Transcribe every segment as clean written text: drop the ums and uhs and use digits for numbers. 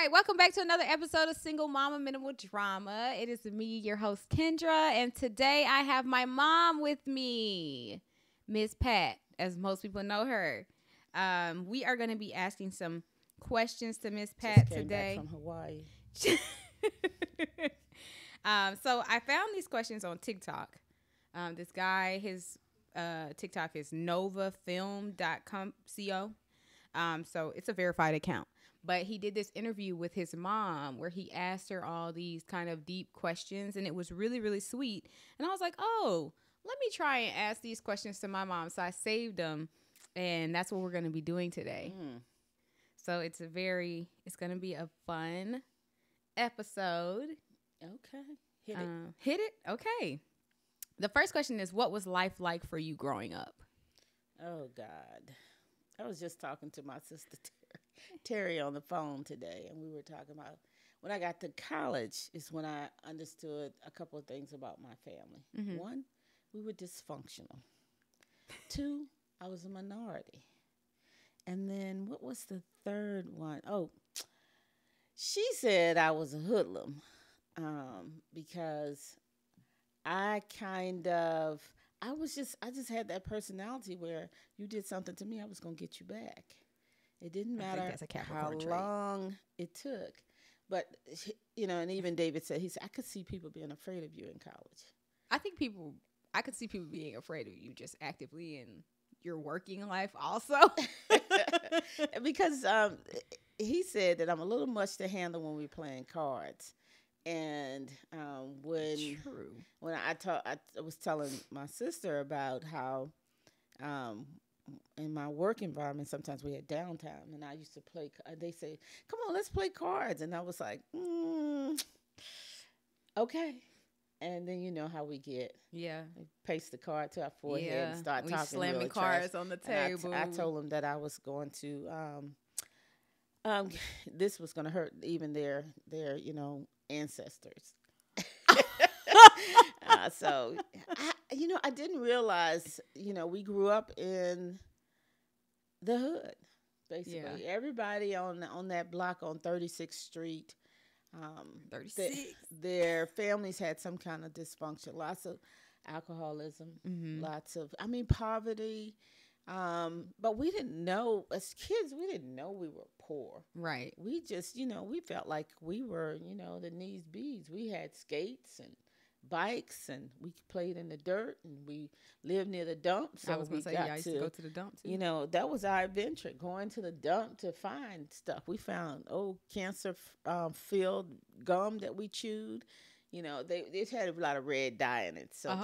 right, welcome back to another episode of Single Mama Minimal Drama. It is me, your host, Kendra, and today I have my mom with me, Miss Pat, as most people know her. We are going to be asking some questions to Miss Pat Just came today. back from Hawaii. So I found these questions on TikTok. This guy, his TikTok is novafilm.com. So it's a verified account. But he did this interview with his mom where he asked her all these kind of deep questions, and it was really, really sweet. And I was like, oh, let me try and ask these questions to my mom. So I saved them, and that's what we're going to be doing today. So it's going to be a fun episode. Okay. Hit it. Hit it? Okay. The first question is, what was life like for you growing up? Oh, God. I was just talking to my sister Terry on the phone today, and we were talking about when I got to college is when I understood a couple of things about my family. Mm-hmm. One, we were dysfunctional. Two, I was a minority. And then what was the third one? Oh, she said I was a hoodlum because I just had that personality where you did something to me, I was going to get you back. It didn't matter how long it took. But, and even David said, he said, I could see people being afraid of you in college. I could see people being afraid of you just actively in your working life also. Because he said that I'm a little much to handle when we're playing cards. And when I was telling my sister about how in my work environment, sometimes we had downtime, and I used to play. They say, "Come on, let's play cards," and I was like, "Okay." And then you know how we get. Yeah. We paste the card to our forehead and start talking slamming really cards trash. on the table. I told them that I was going to. This was going to hurt even their ancestors. So, I didn't realize, we grew up in the hood, basically. Yeah. Everybody on that block on 36th Street, 36. Their families had some kind of dysfunction, lots of alcoholism, lots of, poverty. But we didn't know, as kids, we didn't know we were poor. Right. We just, we felt like we were, the knees bees. We had skates and bikes, and we played in the dirt, and we lived near the dump. So I was going to say, I used to go to the dump too. That was our adventure, going to the dump to find stuff. We found old cancer-filled gum that we chewed. They had a lot of red dye in it, so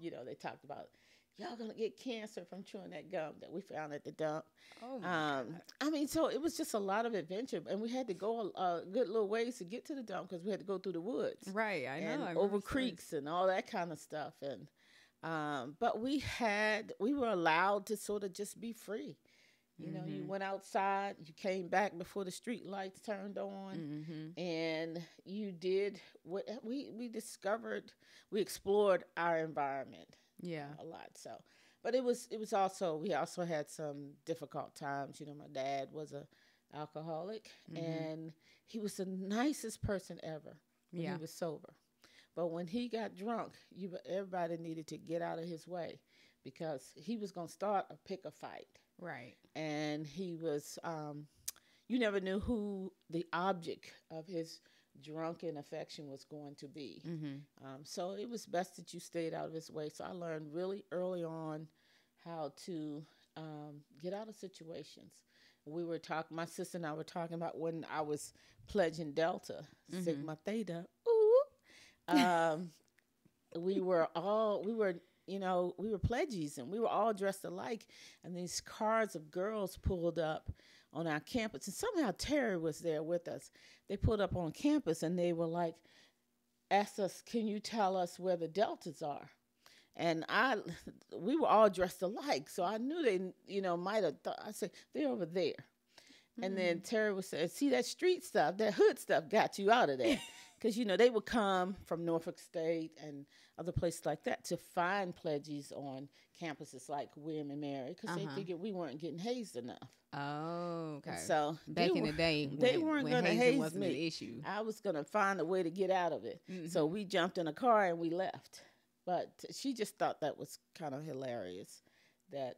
they talked about, y'all gonna get cancer from chewing that gum that we found at the dump. Oh my God. So it was just a lot of adventure, and we had to go a good little ways to get to the dump because we had to go through the woods, right? I know, and over creeks and all that kind of stuff. And but we were allowed to sort of just be free. You went outside, you came back before the street lights turned on, and you did what we discovered. We explored our environment. Yeah, a lot. So, but it was also, we also had some difficult times. My dad was a alcoholic, and he was the nicest person ever when he was sober. But when he got drunk, everybody needed to get out of his way because he was going to start a pick a fight. Right. And he was, you never knew who the object of his drunken affection was going to be. So it was best that you stayed out of his way. So I learned really early on how to get out of situations. My sister and I were talking about when I was pledging Delta, Sigma Theta. We were pledges, and we were all dressed alike, and these cars of girls pulled up on our campus, and somehow Terry was there with us. They pulled up on campus, and they were like, asked us, can you tell us where the Deltas are? And we were all dressed alike, so I knew they, might have thought. I said, they're over there. And then Terry would say, see, that street stuff, that hood stuff got you out of there. Because, they would come from Norfolk State and other places like that to find pledges on campuses like William and Mary because they figured we weren't getting hazed enough. Oh, okay. And so back in the day, they weren't going to haze wasn't me. An issue. I was going to find a way to get out of it. So we jumped in a car and we left. But she just thought that was kind of hilarious that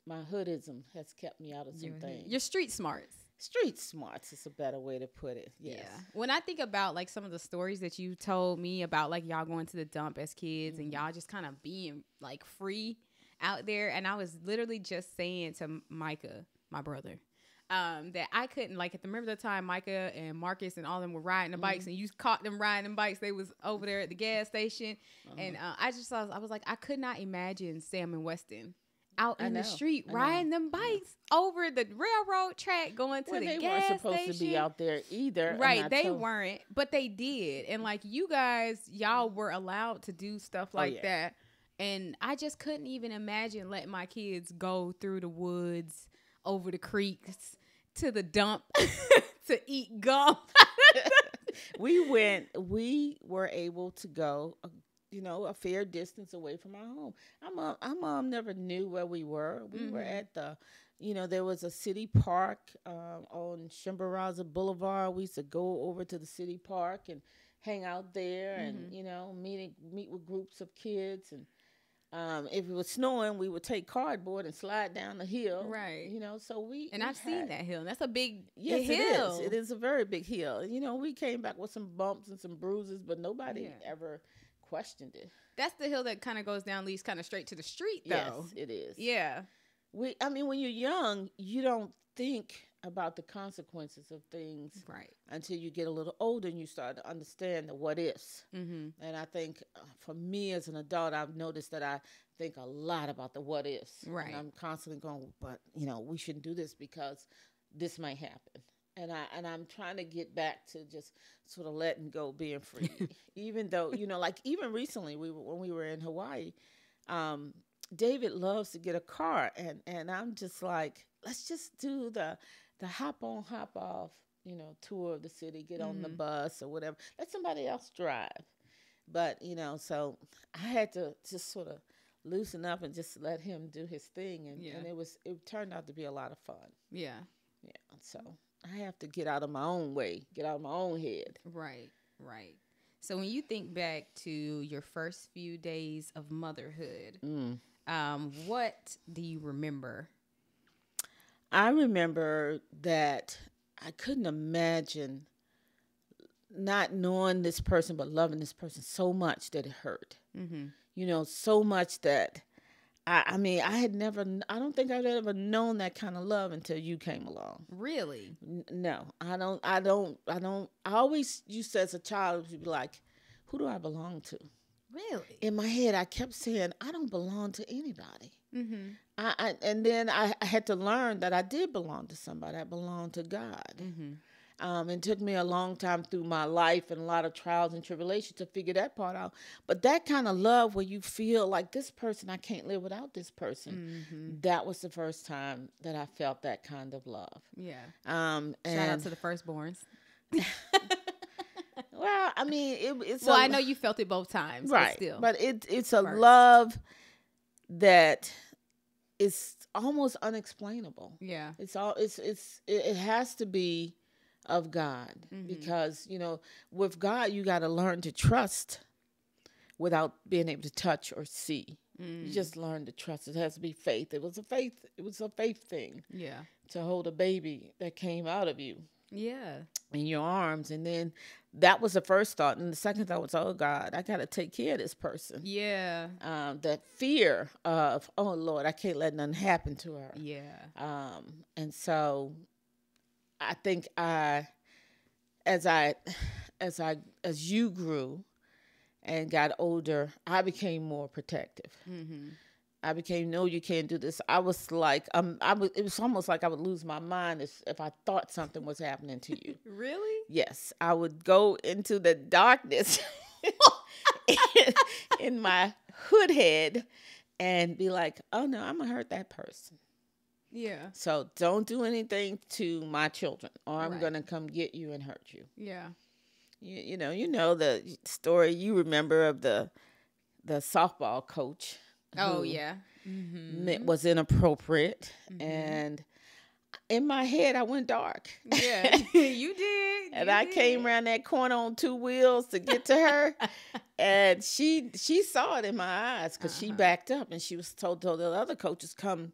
my hoodism has kept me out of some things. Your street smarts. Street smarts is a better way to put it. Yes. Yeah. When I think about like some of the stories that you told me about like y'all going to the dump as kids and y'all just kind of being like free out there. And I was literally just saying to Micah, my brother, that I couldn't like remember the time Micah and Marcus and all of them were riding the bikes and you caught them riding the bikes. They was over there at the gas station. And I was like, I could not imagine Sam and Weston out in the street riding them bikes over the railroad track going to the gas station. They weren't supposed to be out there either. Right, they weren't, but they did. And like you guys, y'all were allowed to do stuff like that. And I just couldn't even imagine letting my kids go through the woods, over the creeks, to the dump to eat gum. We were able to go a fair distance away from our home. Our mom never knew where we were. We were at there was a city park on Chimborazo Boulevard. We used to go over to the city park and hang out there and, meet with groups of kids. And if it was snowing, we would take cardboard and slide down the hill. Right. So I've seen that hill. That's a big hill. Yes, it is a very big hill. We came back with some bumps and some bruises, but nobody ever questioned it. That's the hill that kind of goes down, leads kind of straight to the street, though. Yes, it is. Yeah. When you're young, you don't think about the consequences of things until you get a little older and you start to understand the what ifs. And I think for me as an adult, I've noticed that I think a lot about the what ifs. Right. And I'm constantly going, but we shouldn't do this because this might happen. And I'm trying to get back to just sort of letting go, being free. Even though, like even recently when we were in Hawaii, David loves to get a car. And I'm just like, let's just do the hop on, hop off, tour of the city, get on the bus or whatever. Let somebody else drive. But, so I had to just sort of loosen up and just let him do his thing. And it turned out to be a lot of fun. Yeah. Yeah. So I have to get out of my own way, get out of my own head. Right. So when you think back to your first few days of motherhood, what do you remember? I remember that I couldn't imagine not knowing this person but loving this person so much that it hurt. So much that I don't think I'd ever known that kind of love until you came along. Really? No, I don't. I always used to, as a child, be like, who do I belong to? Really? In my head, I kept saying, I don't belong to anybody. And then I had to learn that I did belong to somebody. I belonged to God. It took me a long time through my life and a lot of trials and tribulations to figure that part out. But that kind of love where you feel like this person, I can't live without this person. That was the first time that I felt that kind of love. Yeah. Shout out to the firstborns. Well, I mean, it's. Well, I know you felt it both times, right? But still, but it's a love that is almost unexplainable. Yeah, it has to be of God because with God you got to learn to trust without being able to touch or see. You just learn to trust. It has to be faith. It was a faith thing. Yeah, to hold a baby that came out of you. Yeah. In your arms. And then that was the first thought. And the second thought was, oh, God, I got to take care of this person. Yeah. That fear of, oh, Lord, I can't let nothing happen to her. Yeah. And so I think as you grew and got older, I became more protective. I became, no, you can't do this. I was like, it was almost like I would lose my mind if I thought something was happening to you. Really? Yes. I would go into the darkness in my hood head and be like, oh no, I'm going to hurt that person. Yeah. So don't do anything to my children, or I'm Right. gonna come get you and hurt you. Yeah. You know the story you remember of the softball coach Oh who yeah. Mm-hmm. was inappropriate, Mm-hmm. and in my head I went dark. Yeah. You did. And You I came did. around that corner on two wheels to get to her, and she saw it in my eyes because she backed up, and she was told the other coaches come,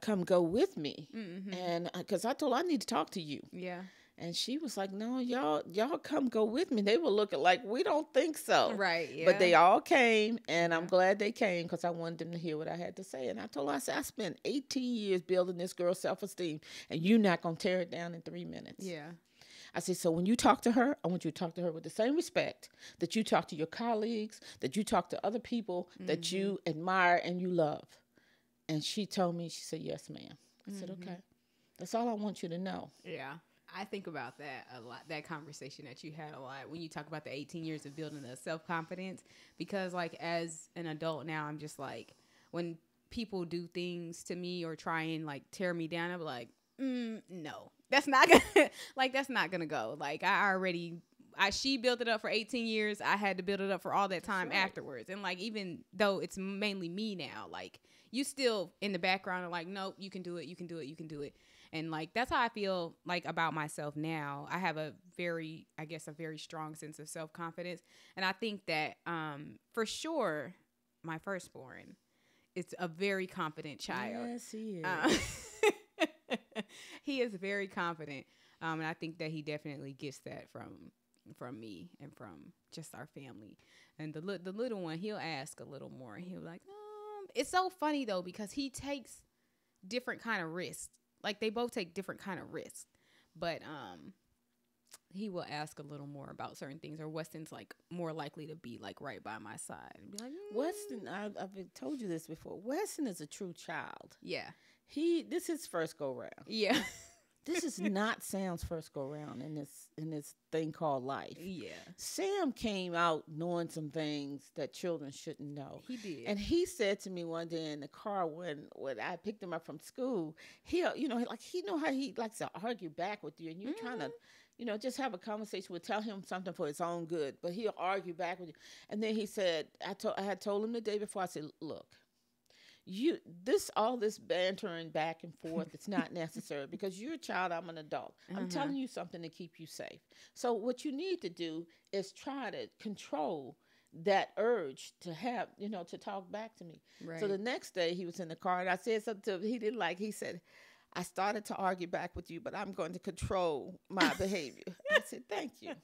come go with me, Mm-hmm. and because I told her I need to talk to you, Yeah. and she was like, no, y'all come go with me. They were looking like we don't think so, Right. Yeah. but they all came, and I'm Yeah. glad they came because I wanted them to hear what I had to say. And I told her, I said, I spent 18 years building this girl's self-esteem, and you're not gonna tear it down in 3 minutes. Yeah. I said, so when you talk to her, I want you to talk to her with the same respect that you talk to your colleagues, that you talk to other people that you admire and you love. And she told me, she said, yes, ma'am. I said, okay. That's all I want you to know. Yeah. I think about that a lot, that conversation that you had a lot when you talk about the 18 years of building the self-confidence, because like as an adult now, I'm just like, when people do things to me or try and like tear me down, I'm like, no, that's not gonna, like, that's not gonna go. Like she built it up for 18 years. I had to build it up for all that time afterwards. And like, even though it's mainly me now, like you still in the background are like, nope, you can do it. You can do it. You can do it. And like, that's how I feel like about myself now. I have a very strong sense of self-confidence. And I think that, for sure, my firstborn is a very confident child. Yes, he is. He is very confident. And I think that he definitely gets that from me and from just our family. And the little one, he'll ask a little more. He'll be like, it's so funny though, because he takes different kind of risks. Like they both take different kind of risks, but he will ask a little more about certain things, or Weston's like more likely to be like right by my side and be like, Weston, I've told you this before. Weston is a true child. Yeah. This is his first go round. Yeah. This is not Sam's first go round in this thing called life. Yeah. Sam came out knowing some things that children shouldn't know. He did. And he said to me one day in the car when I picked him up from school, he know how he likes to argue back with you, and you're trying to, just have a conversation with, tell him something for his own good, but he'll argue back with you. And then he said, I had told him the day before, I said, look, all this bantering back and forth, it's not necessary because you're a child, I'm an adult. I'm telling you something to keep you safe. So what you need to do is try to control that urge to have, to talk back to me. Right. So the next day he was in the car and I said something to him he didn't like. He said, I started to argue back with you, but I'm going to control my behavior. I said, thank you.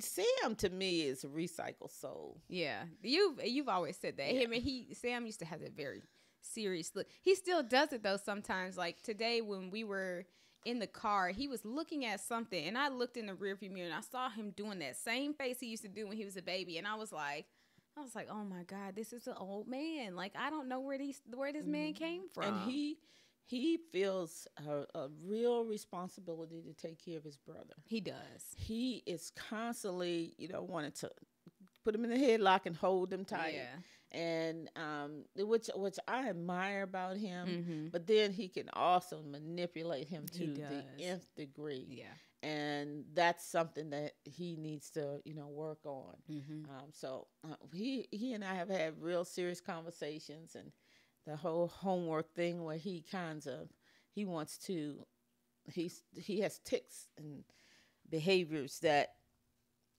Sam to me is a recycled soul. Yeah, you've always said that. Yeah. Sam used to have a very serious look. He still does it though sometimes. Like today when we were in the car, he was looking at something, and I looked in the rearview mirror and I saw him doing that same face he used to do when he was a baby, and I was like, oh my God, this is an old man. Like I don't know where this man came from. And he feels a real responsibility to take care of his brother. He does. He is constantly, wanting to put him in the headlock and hold him tight. Yeah. And which I admire about him. Mm-hmm. But then he can also manipulate him to the nth degree. Yeah. And that's something that he needs to, work on. Mm-hmm. So he and I have had real serious conversations, and the whole homework thing where he has tics and behaviors that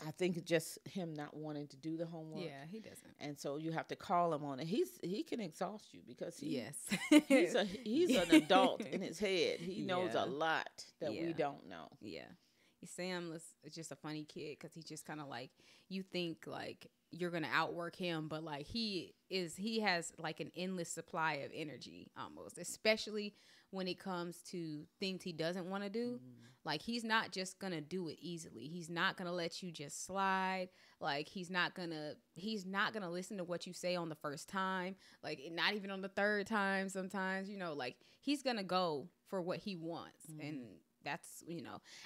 I think it's just him not wanting to do the homework. Yeah, he doesn't. And so you have to call him on it. He can exhaust you because he's an adult in his head. He knows a lot that we don't know. Yeah. Sam is just a funny kid because he's just kind of like, you think like you're gonna outwork him, but like he has like an endless supply of energy almost, especially when it comes to things he doesn't want to do. Like he's not just gonna do it easily. He's not gonna let you just slide. Like he's not gonna listen to what you say on the first time, like not even on the third time sometimes, like he's gonna go for what he wants. And that's,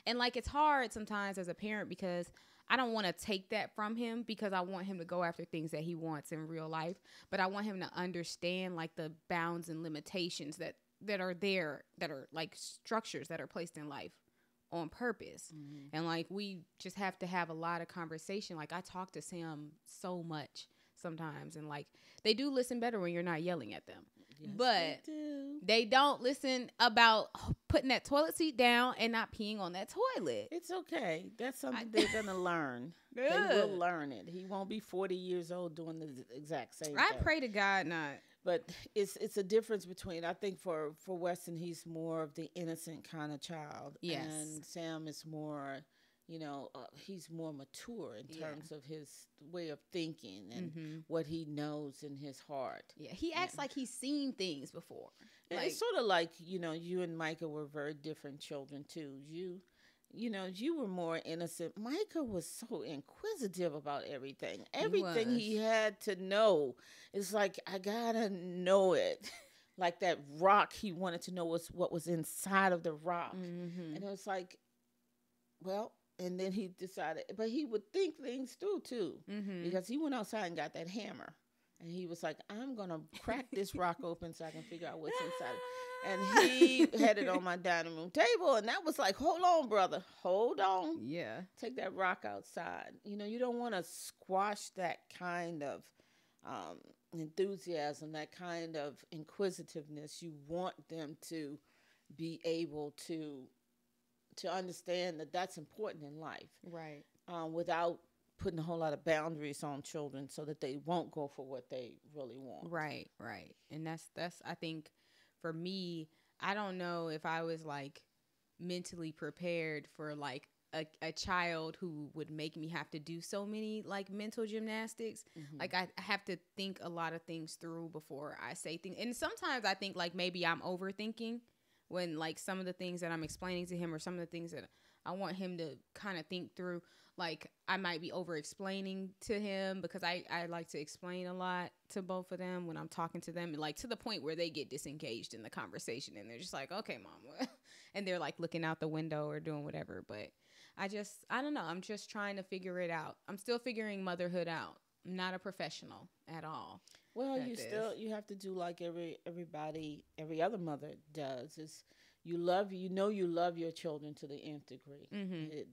and like it's hard sometimes as a parent because I don't want to take that from him because I want him to go after things that he wants in real life. But I want him to understand like the bounds and limitations that are there, that are like structures that are placed in life on purpose. And like we just have to have a lot of conversation. Like I talk to Sam so much sometimes, and like they do listen better when you're not yelling at them. Yes, but they don't listen about putting that toilet seat down and not peeing on that toilet. It's okay. That's something they're gonna learn. They will learn it. He won't be 40 years old doing the exact same thing. I pray to God not. But it's a difference between, I think for Weston, he's more of the innocent kind of child. Yes. And Sam is more, he's more mature in terms of his way of thinking and what he knows in his heart. Yeah, he acts like he's seen things before. Like, it's sort of like, you and Micah were very different children too. You were more innocent. Micah was so inquisitive about everything. Everything he had to know. It's like, I gotta know it. Like that rock, he wanted to know what was inside of the rock. And it was like, well, and then he decided, but he would think things through too. Because he went outside and got that hammer. And he was like, I'm going to crack this rock open so I can figure out what's inside. And he had it on my dining room table. And that was like, hold on, brother. Hold on. Yeah. Take that rock outside. You don't want to squash that kind of enthusiasm, that kind of inquisitiveness. You want them to be able to understand that that's important in life. Right. Without putting a whole lot of boundaries on children so that they won't go for what they really want. Right. And that's I think for me, I don't know if I was like mentally prepared for like a child who would make me have to do so many like mental gymnastics. Like I have to think a lot of things through before I say things. And sometimes I think like maybe I'm overthinking when like some of the things that I'm explaining to him or some of the things that I want him to kind of think through. Like I might be over explaining to him because I like to explain a lot to both of them when I'm talking to them, and like to the point where they get disengaged in the conversation and they're just like, okay, mom. And they're like looking out the window or doing whatever. But I don't know. I'm just trying to figure it out. I'm still figuring motherhood out. I'm not a professional at all. Well, you have to do like every other mother does, is you love your children to the nth degree.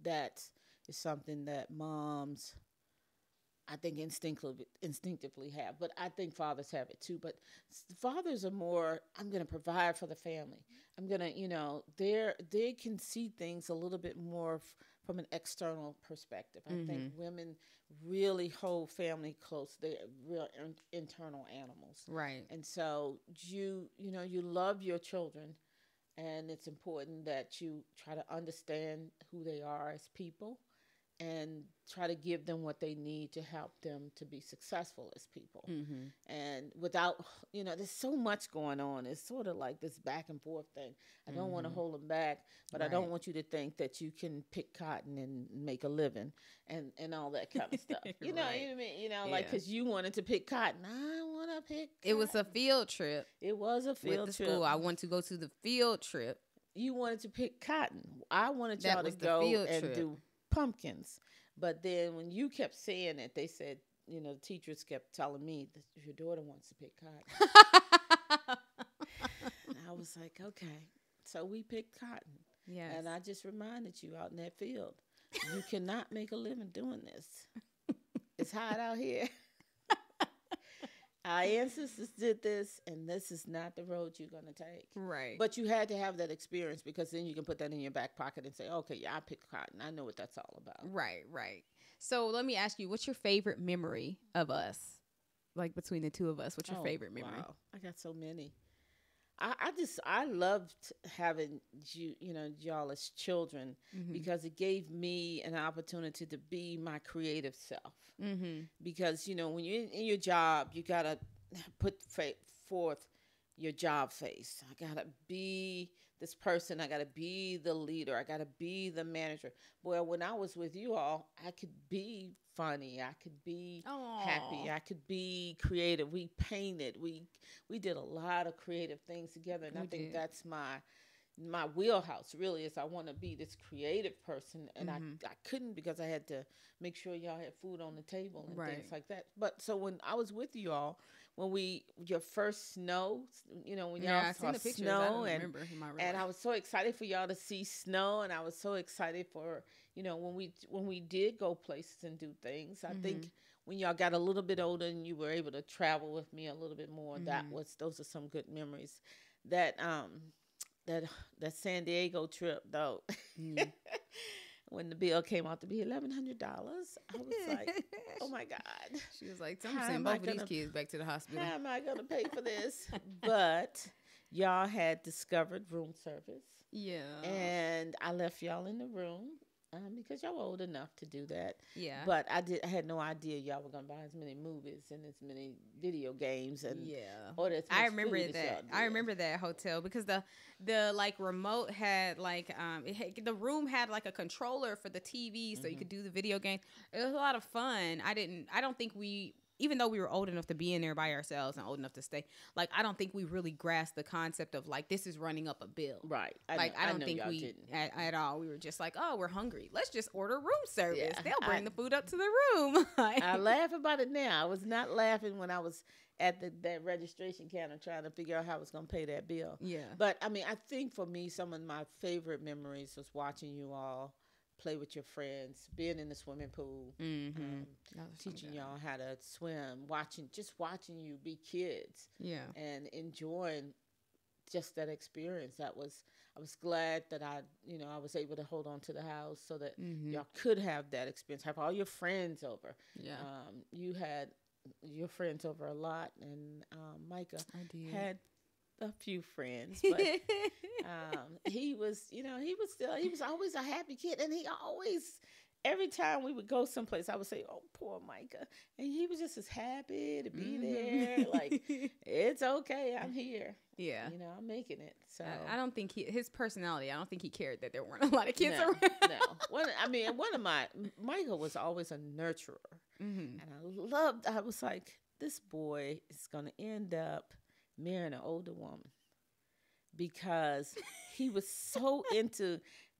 That is something that moms, I think, instinctively have. But I think fathers have it too. But fathers are more, I'm going to provide for the family. I'm going to, they can see things a little bit more from an external perspective. I think women really hold family close. They're real internal animals. Right. And so you love your children. And it's important that you try to understand who they are as people and try to give them what they need to help them to be successful as people. And without, there's so much going on. It's sort of like this back and forth thing. I don't want to hold them back, but I don't want you to think that you can pick cotton and make a living and all that kind of stuff. You know what I mean? Like, because you wanted to pick cotton. I want to pick cotton. It was a field trip. It was a field trip. School. I wanted to go to the field trip. You wanted to pick cotton. I wanted y'all to go and do pumpkins. But then when you kept saying it, they said, the teachers kept telling me that your daughter wants to pick cotton. And I was like, okay. So we picked cotton. Yes. And I just reminded you out in that field, you cannot make a living doing this. It's hot out here. Our ancestors did this, and this is not the road you're going to take. Right. But you had to have that experience because then you can put that in your back pocket and say, okay, yeah, I picked cotton. I know what that's all about. Right. So let me ask you, what's your favorite memory of us? Like between the two of us, what's your favorite memory? Wow. I got so many. I loved having y'all as children because it gave me an opportunity to be my creative self. Because, when you're in your job, you got to put forth your job face. I got to be this person. I got to be the leader. I got to be the manager. Well, when I was with you all, I could be funny. I could be happy. I could be creative. We painted. We did a lot of creative things together. And I think that's my my wheelhouse really is I want to be this creative person, and I couldn't because I had to make sure y'all had food on the table and Right. things like that. But so when I was with you all, when your first snow, when y'all Yeah, I saw seen the pictures. I snow, don't remember. Am I and right? I was so excited for y'all to see snow, and I was so excited for when we did go places and do things. I think when y'all got a little bit older and you were able to travel with me a little bit more, those are some good memories. That that that San Diego trip though. When the bill came out to be $1,100, I was like, "Oh my God!" She was like, How "I'm sending am I both of these gonna kids back to the hospital." how am I gonna pay for this? But y'all had discovered room service, Yeah. and I left y'all in the room because y'all were old enough to do that. Yeah. But I had no idea y'all were gonna buy as many movies and as many video games and Yeah. order as much I remember food as y'all that. did. I remember that hotel because the like remote had like the room had like a controller for the TV so you could do the video game. It was a lot of fun. I don't think we, even though we were old enough to be in there by ourselves and old enough to stay, like I don't think we really grasped the concept of like this is running up a bill. Right. I don't think y'all we didn't. at all. We were just like, oh, we're hungry. Let's just order room service. Yeah, They'll bring the food up to the room. I laugh about it now. I was not laughing when I was at that registration counter trying to figure out how I was going to pay that bill. Yeah. But I mean, I think for me, some of my favorite memories was watching you all play with your friends, being in the swimming pool, teaching y'all how to swim, watching you be kids, Yeah. and enjoying just that experience. I was glad that I was able to hold on to the house so that y'all could have that experience, have all your friends over. Yeah. You had your friends over a lot, and Micah had a few friends, but he was always a happy kid, and he always, every time we would go someplace, I would say, "Oh, poor Micah," and he was just as happy to be there. Like, it's okay, I'm here. Yeah. I'm making it. So I don't think his personality, I don't think he cared that there weren't a lot of kids around. No. Michael was always a nurturer. And I was like, this boy is going to end up marrying an older woman because he was so into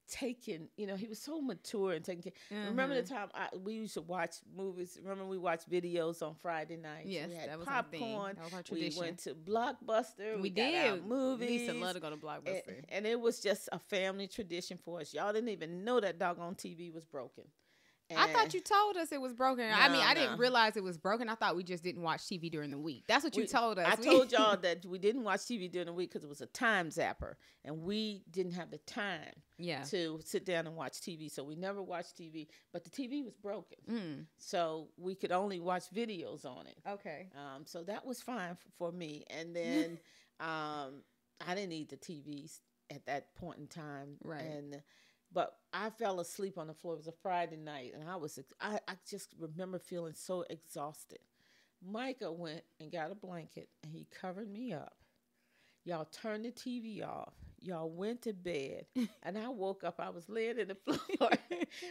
taking, he was so mature and taking care. Remember the time we used to watch movies? Remember we watched videos on Friday nights? Yes, we had that was popcorn. That was our tradition. We went to Blockbuster. We got did. our movies. We used to love to go to Blockbuster. And it was just a family tradition for us. Y'all didn't even know that doggone TV was broken. And I thought you told us it was broken. I mean, I didn't realize it was broken. I thought we just didn't watch TV during the week. That's what you told us. I told y'all that we didn't watch TV during the week because it was a time zapper, and we didn't have the time to sit down and watch TV. So we never watched TV, but the TV was broken. So we could only watch videos on it. Okay. So that was fine for me. And then I didn't need the TVs at that point in time. Right. But I fell asleep on the floor. It was a Friday night, and I just remember feeling so exhausted. Micah went and got a blanket, and he covered me up. Y'all turned the TV off. Y'all went to bed, and I woke up. I was laying in the floor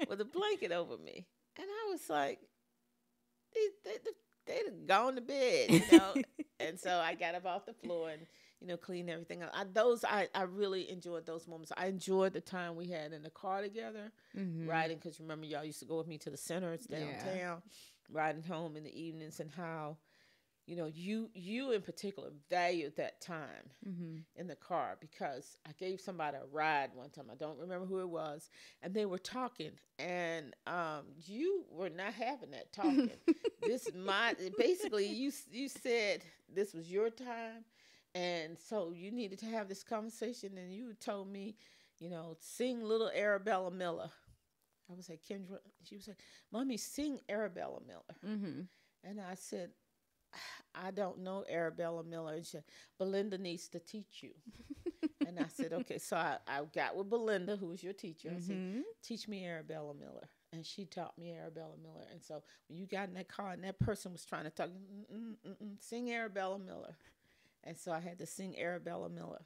with a blanket over me, and I was like, they'd gone to bed, And so I got up off the floor and clean everything up. I really enjoyed those moments. I enjoyed the time we had in the car together, riding, because remember y'all used to go with me to the center, it's downtown, riding home in the evenings, and how, you in particular valued that time in the car, because I gave somebody a ride one time. I don't remember who it was, and they were talking, and you were not having that talking. Basically you said this was your time. And so you needed to have this conversation, and you told me, sing little Arabella Miller. I was like, Kendra, she was like, Mommy, sing Arabella Miller. And I said, I don't know Arabella Miller. And she said, Belinda needs to teach you. And I said, okay. So I got with Belinda, who was your teacher. I said, teach me Arabella Miller. And she taught me Arabella Miller. And so when you got in that car and that person was trying to talk, sing Arabella Miller. And so I had to sing Arabella Miller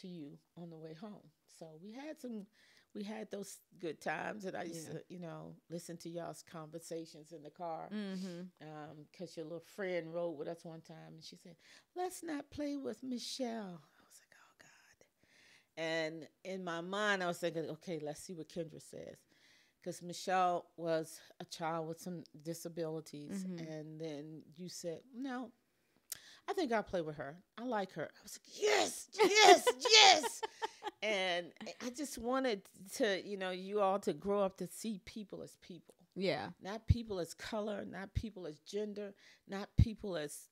to you on the way home. So we had those good times, and I used to, listen to y'all's conversations in the car. Because your little friend rode with us one time, and she said, "Let's not play with Michelle." I was like, "Oh God!" And in my mind, I was thinking, okay, let's see what Kendra says. Because Michelle was a child with some disabilities. Mm-hmm. And then you said, no, I think I'll play with her. I like her. I was like, yes, yes, yes. And I just wanted to, you all to grow up to see people as people. Yeah. Not people as color, not people as gender, not people as,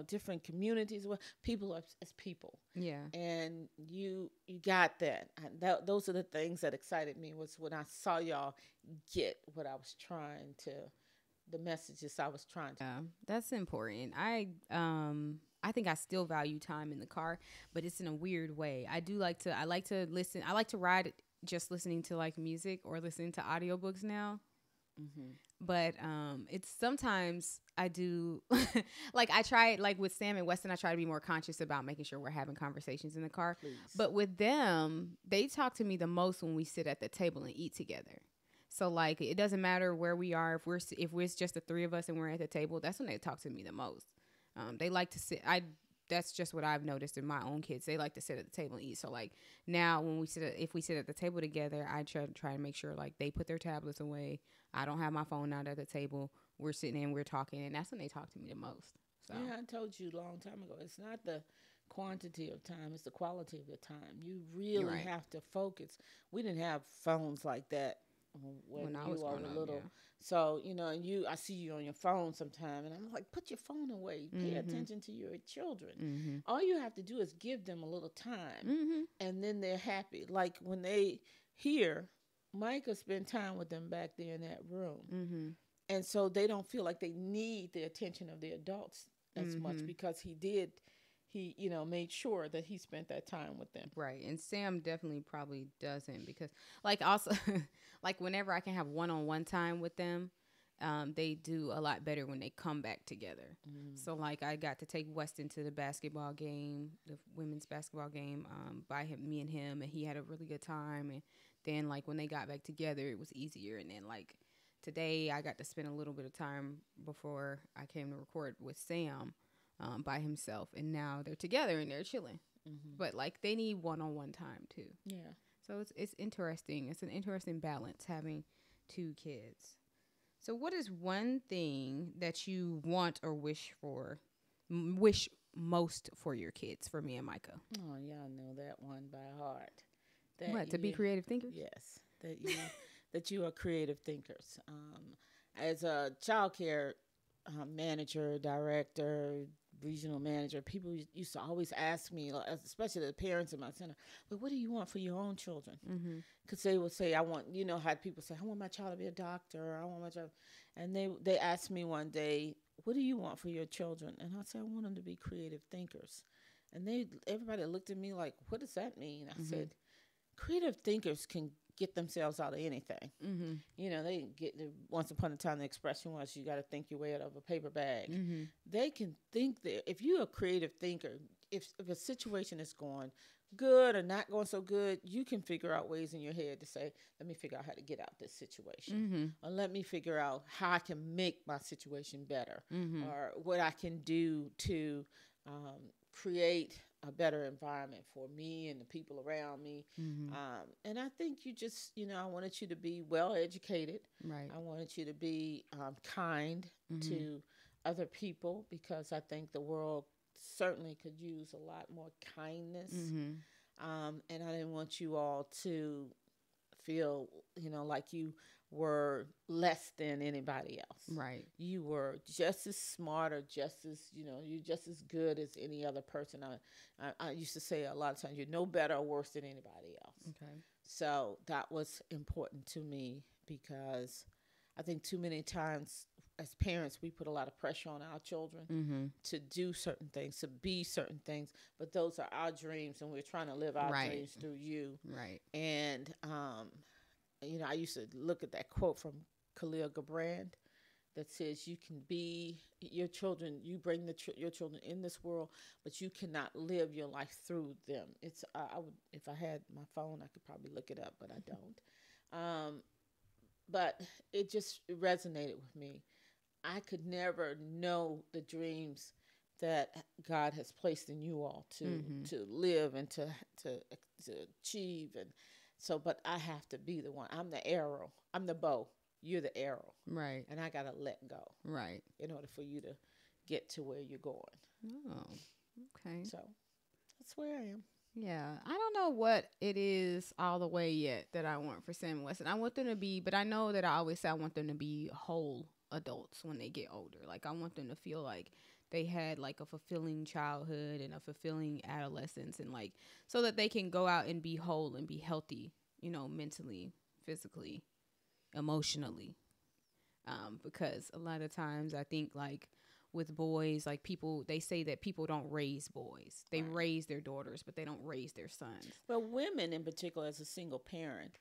different communities, people as people. Yeah. And you got that. Those are the things that excited me, was when I saw y'all get what I was trying to, the messages I was trying to. Yeah, that's important. I think I still value time in the car, but it's in a weird way. I like to listen. I like to ride just listening to like music or listening to audiobooks now. Mm-hmm. But it's sometimes I do like I try, like with Sam and Weston, I try to be more conscious about making sure we're having conversations in the car. Please. But with them, they talk to me the most when we sit at the table and eat together. So like it doesn't matter where we are, if we're just the three of us and we're at the table, that's when they talk to me the most. They like to sit. That's just what I've noticed in my own kids. They like to sit at the table and eat. So like now when if we sit at the table together, I try to make sure like they put their tablets away. I don't have my phone out at the table. We're sitting and we're talking, and that's when they talk to me the most. So yeah, I told you a long time ago, it's not the quantity of time, it's the quality of the time. You really have to focus. We didn't have phones like that when I you was were growing up, little. yeah. So, and I see you on your phone sometime, and I'm like, put your phone away. Pay attention to your children. Mm-hmm. All you have to do is give them a little time, Mm-hmm. and then they're happy. Like when they hear Micah spend time with them back there in that room. Mm-hmm. And so they don't feel like they need the attention of the adults as much, because he made sure that he spent that time with them. Right. And Sam definitely probably doesn't, because like also like whenever I can have one-on-one time with them, they do a lot better when they come back together. So like I got to take Weston to the basketball game, the women's basketball game, me and him, and he had a really good time. And then like when they got back together, it was easier. And then like today I got to spend a little bit of time before I came to record with Sam by himself, and now they're together and they're chilling. But like they need one-on-one time too. Yeah. So it's interesting. It's an interesting balance having two kids. So what is one thing that you want or wish most for your kids, for me and Micah? Oh, y'all know that one by heart. What, to be creative thinkers? Yes, that you are creative thinkers. As a child care manager, director, regional manager, people used to always ask me, especially the parents in my center, but what do you want for your own children? Because they would say, I want, how people say, I want my child to be a doctor, I want my child. And they asked me one day, what do you want for your children? And I said, I want them to be creative thinkers. And everybody looked at me like, what does that mean? I said, creative thinkers can get themselves out of anything. They once upon a time the expression was, you got to think your way out of a paper bag. They can think that if you're a creative thinker, if a situation is going good or not going so good, you can figure out ways in your head to say, let me figure out how to get out this situation, or let me figure out how I can make my situation better, or what I can do to create a better environment for me and the people around me. And I think you just, I wanted you to be well educated. Right. I wanted you to be kind to other people, because I think the world certainly could use a lot more kindness. And I didn't want you all to feel, like you were less than anybody else. Right. You were just as smart, or just as, you're just as good as any other person. I used to say a lot of times, you're no better or worse than anybody else. Okay. So that was important to me, because I think too many times as parents, we put a lot of pressure on our children to do certain things, to be certain things. But those are our dreams, and we're trying to live our dreams through you. Right. And, I used to look at that quote from Khalil Gibran that says, you can be your children, you bring your children in this world, but you cannot live your life through them. It's if I had my phone, I could probably look it up, but I don't. But it just resonated with me. I could never know the dreams that God has placed in you all to live and to achieve. And so, but I have to be the one. I'm the arrow. I'm the bow. You're the arrow. Right. And I gotta let go. Right. In order for you to get to where you're going. Oh, okay. So that's where I am. Yeah, I don't know what it is all the way yet that I want for Sam Weston. I want them to be, but I know that I always say I want them to be whole adults when they get older. Like, I want them to feel like they had like a fulfilling childhood and a fulfilling adolescence, and like so that they can go out and be whole and be healthy, you know, mentally, physically, emotionally. Because a lot of times I think like with boys, like people, they say that people don't raise boys. They raise their daughters, but they don't raise their sons. Well, women in particular, as a single parent,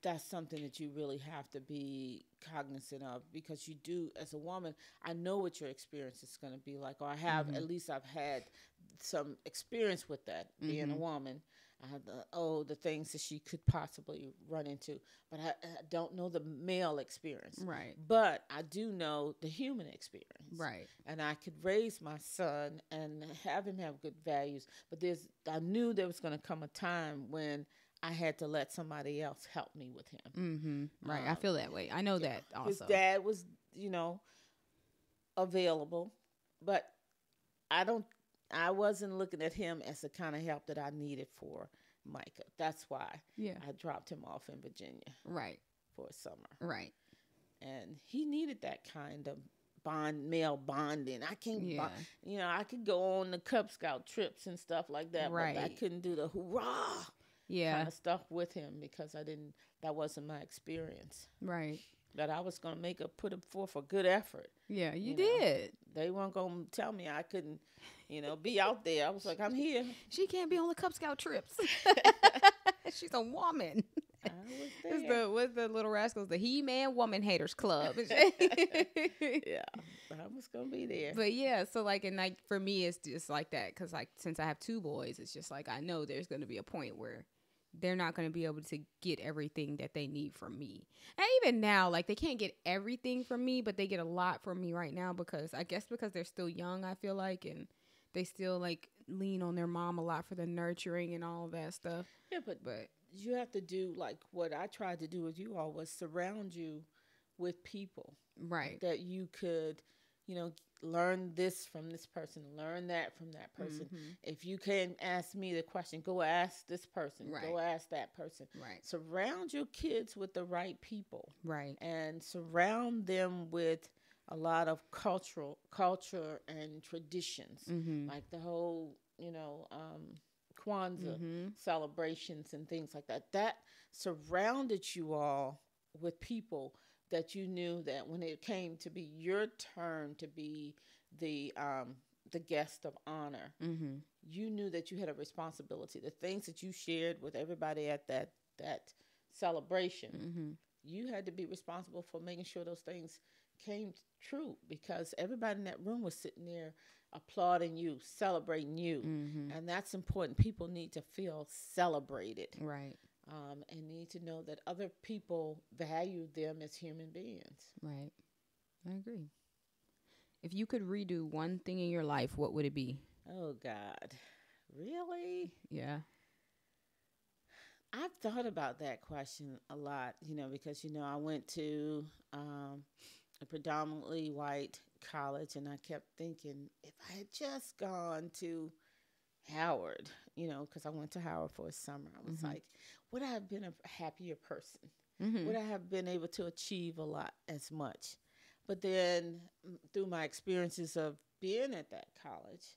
that's something that you really have to be cognizant of, because you do, as a woman, I know what your experience is going to be like, or I have, at least I've had some experience with that, being a woman. I have the things that she could possibly run into, but I don't know the male experience. Right. But I do know the human experience. Right. And I could raise my son and have him have good values, but I knew there was going to come a time when I had to let somebody else help me with him. Right. I feel that way. I know that also. His dad was, available, but I wasn't looking at him as the kind of help that I needed for Micah. That's why I dropped him off in Virginia. Right. For a summer. Right. And he needed that kind of male bonding. I can't, I could go on the Cub Scout trips and stuff like that, but I couldn't do the hoorah kind of stuff with him because that wasn't my experience. Right. That I was going to put forth a good effort. Yeah, you did. They weren't going to tell me I couldn't, be out there. I was like, I'm here. She can't be on the Cub Scout trips. She's a woman. I was there. What's the Little Rascals? The He-Man Woman Haters Club. Yeah, I was going to be there. But yeah, so like, and like for me, it's just like that. Because like, since I have two boys, it's just like, I know there's going to be a point where they're not going to be able to get everything that they need from me. And even now, like, they can't get everything from me, but they get a lot from me right now because they're still young, I feel like, and they still like lean on their mom a lot for the nurturing and all of that stuff. Yeah, but you have to do like what I tried to do with you all was surround you with people. Right. That you could, learn this from this person, learn that from that person. If you can't ask me the question, go ask this person, go ask that person. Right. Surround your kids with the right people. Right. And surround them with a lot of culture and traditions, like the whole, Kwanzaa celebrations and things like that. That surrounded you all with people that you knew that when it came to be your turn to be the guest of honor, you knew that you had a responsibility. The things that you shared with everybody at that celebration, you had to be responsible for making sure those things came true, because everybody in that room was sitting there applauding you, celebrating you, and that's important. People need to feel celebrated. Right. And need to know that other people value them as human beings. Right. I agree. If you could redo one thing in your life, what would it be? Oh, God. Really? Yeah. I've thought about that question a lot, because, I went to a predominantly white college, and I kept thinking, if I had just gone to Howard, because I went to Howard for a summer, I was like, would I have been a happier person? Would I have been able to achieve a lot as much? But then through my experiences of being at that college,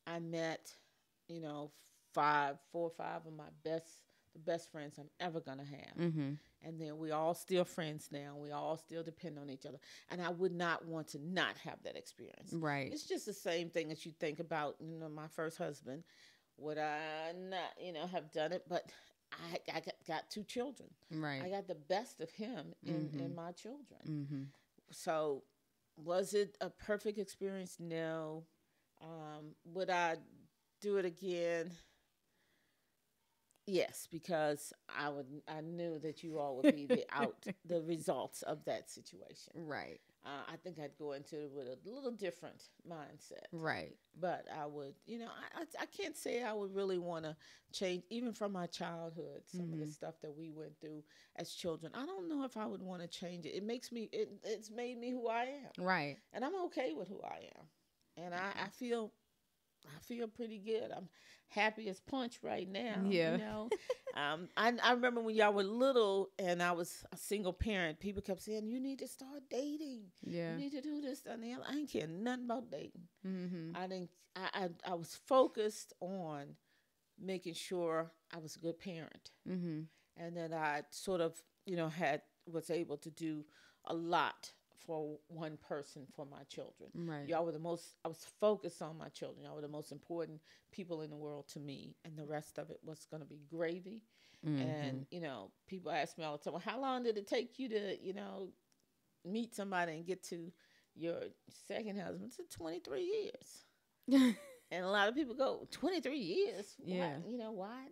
I met, 4 or 5 of the best friends I'm ever going to have. And then we all still friends now. We all still depend on each other. And I would not want to not have that experience. Right. It's just the same thing as you think about, my first husband. Would I not, have done it? But I got 2 children. Right. I got the best of him in my children. So was it a perfect experience? No. Would I do it again? Yes, because I knew that you all would be the results of that situation. Right. I think I'd go into it with a little different mindset. Right. But I would, I can't say I would really want to change, even from my childhood, some of the stuff that we went through as children. I don't know if I would want to change it. It makes me, it's made me who I am. Right. And I'm okay with who I am. And I feel pretty good. I'm happy as punch right now. Yeah. I remember when y'all were little and I was a single parent, people kept saying, you need to start dating. Yeah. You need to do this. And I ain't care nothing about dating. Mm-hmm. I was focused on making sure I was a good parent. Mm-hmm. And then I sort of, was able to do a lot for one person for my children. Right. I was focused on my children. Y'all were the most important people in the world to me. And the rest of it was going to be gravy. Mm-hmm. And, people ask me all the time, well, how long did it take you to, meet somebody and get to your second husband? It's 23 years. And a lot of people go, 23 years? Yeah. Why? Why?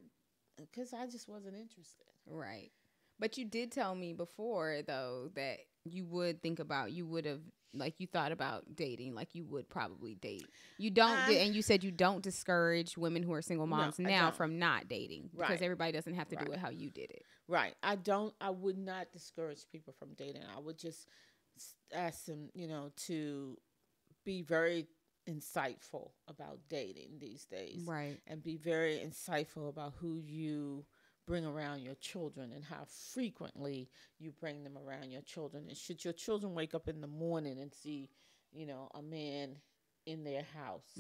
Because I just wasn't interested. Right. But you did tell me before, though, that you would you thought about dating, like you would probably date. You don't, and you said you don't discourage women who are single moms now from not dating because everybody doesn't have to do it how you did it. Right. I would not discourage people from dating. I would just ask them, to be very insightful about dating these days. Right. And be very insightful about who you bring around your children and how frequently you bring them around your children. And should your children wake up in the morning and see, a man in their house,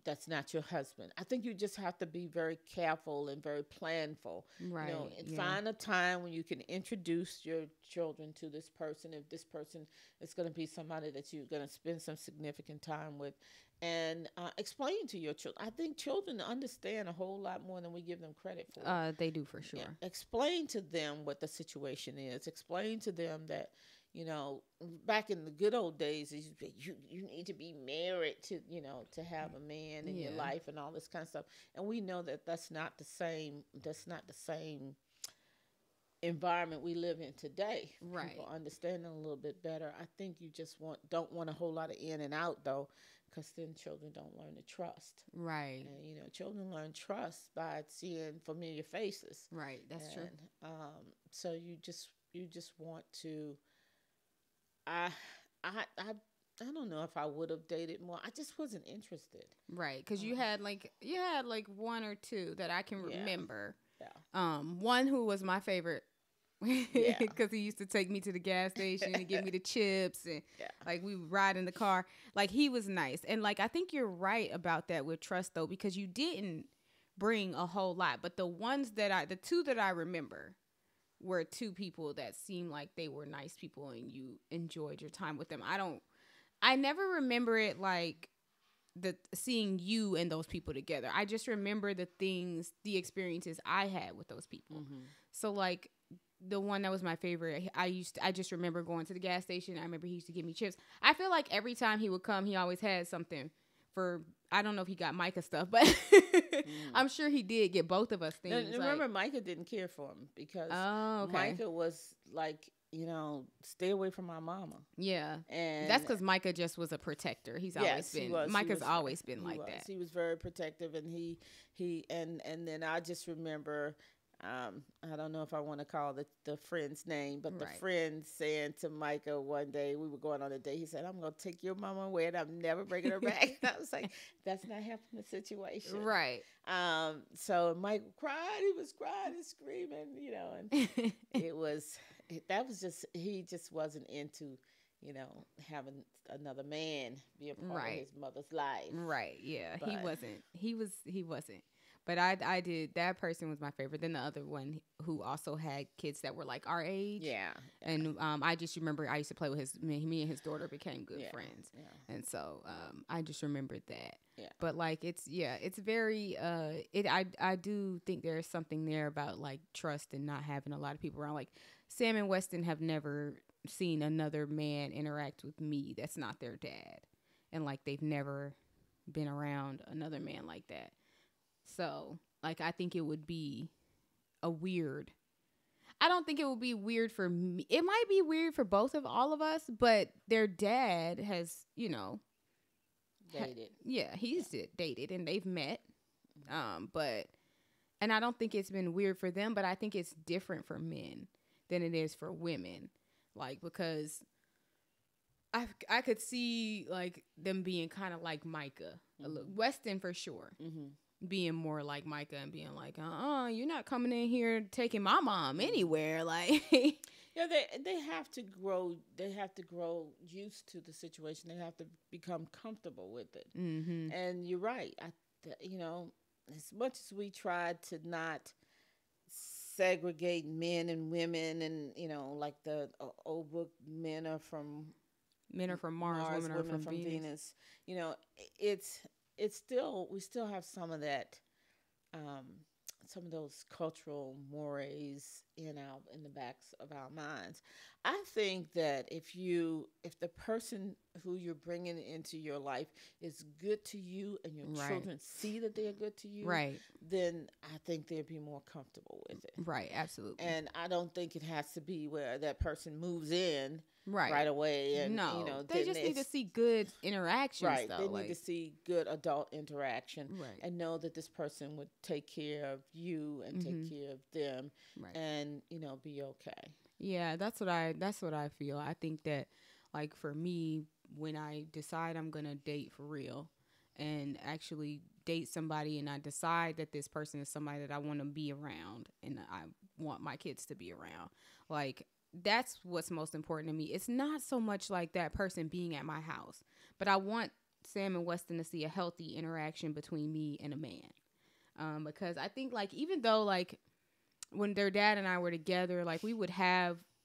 that's not your husband. I think you just have to be very careful and very planful. Right. Find a time when you can introduce your children to this person, if this person is going to be somebody that you're going to spend some significant time with, and explain to your children. I think children understand a whole lot more than we give them credit for. They do, for sure. Yeah. Explain to them what the situation is. Explain to them that, back in the good old days, you need to be married to, to have a man in your life and all this kind of stuff. And we know that that's not the same environment we live in today. Right. People understand it a little bit better. I think you just don't want a whole lot of in and out, though, because then children don't learn to trust. Right. And, children learn trust by seeing familiar faces. Right. That's true. So you just want to. I don't know if I would have dated more. I just wasn't interested. Right, because you had like one or two that I can remember. Yeah. One who was my favorite. Because he used to take me to the gas station and give me the chips and like we would ride in the car. Like he was nice. And like I think you're right about that with trust though, because you didn't bring a whole lot. But the two that I remember were two people that seemed like they were nice people and you enjoyed your time with them. I never remember it like seeing you and those people together. I just remember the experiences I had with those people. Mm-hmm. So like the one that was my favorite, I just remember going to the gas station. I remember he used to give me chips. I feel like every time he would come, he always had something for, I don't know if he got Micah stuff, but I'm sure he did get both of us things. Now, remember, Micah didn't care for him because Micah was like, stay away from my mama. Yeah. And that's because Micah just was a protector. Micah's always been like that. He was very protective, and and then I just remember, I don't know if I want to call the friend's name, but the friend saying to Micah one day, we were going on a date, he said, I'm going to take your mama away and I'm never bringing her back. I was like, that's not helping the situation. Right. So Mike cried, he was crying and screaming, and he just wasn't into, having another man be a part of his mother's life. Right. Yeah. But he wasn't. But I did. That person was my favorite. Then the other one who also had kids that were like our age. Yeah. And I just remember I used to play with me and his daughter became good friends. Yeah. And so I just remembered that. Yeah. But like it's very I do think there's something there about like trust and not having a lot of people around. Like Sam and Weston have never seen another man interact with me that's not their dad. And like they've never been around another man like that. So, like, I think it would be I I don't think it would be weird for me. It might be weird for both of all of us, but their dad has, Dated. He's dated and they've met. But and I don't think it's been weird for them, but I think it's different for men than it is for women. Like, because I could see like them being kind of like Micah, Weston for sure, being more like Micah and being like, you're not coming in here taking my mom anywhere. Like, yeah, they have to grow. They have to grow used to the situation. They have to become comfortable with it. And you're right. As much as we tried to not segregate men and women, and like the old book, men are from Mars, women are from Venus. It's still, we still have some of that, some of those cultural mores in the backs of our minds. I think that if the person who you're bringing into your life is good to you, and your children see that they are good to you, then I think they'd be more comfortable with it. Right, absolutely. And I don't think it has to be where that person moves in right away. And they just need to see good interactions. Right, though. They need to see good adult interaction, and know that this person would take care of you and take care of them, and be okay. Yeah, that's what I feel. I think that, like, for me, when I decide I'm gonna date for real and actually date somebody, and I decide that this person is somebody that I want to be around and I want my kids to be around, like, that's what's most important to me. It's not so much like that person being at my house, but I want Sam and Weston to see a healthy interaction between me and a man. Because I think, like, even though, like, when their dad and I were together, like,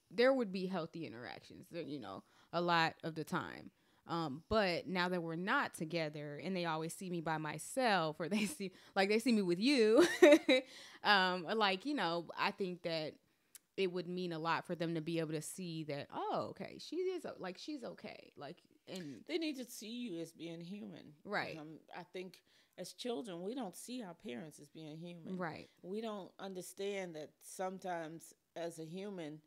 there would be healthy interactions, a lot of the time. But now that we're not together and they always see me by myself, or they see me with you, I think that it would mean a lot for them to be able to see that, oh, okay, she's okay. Like, and they need to see you as being human. Right. I think as children, we don't see our parents as being human. Right. We don't understand that sometimes as a human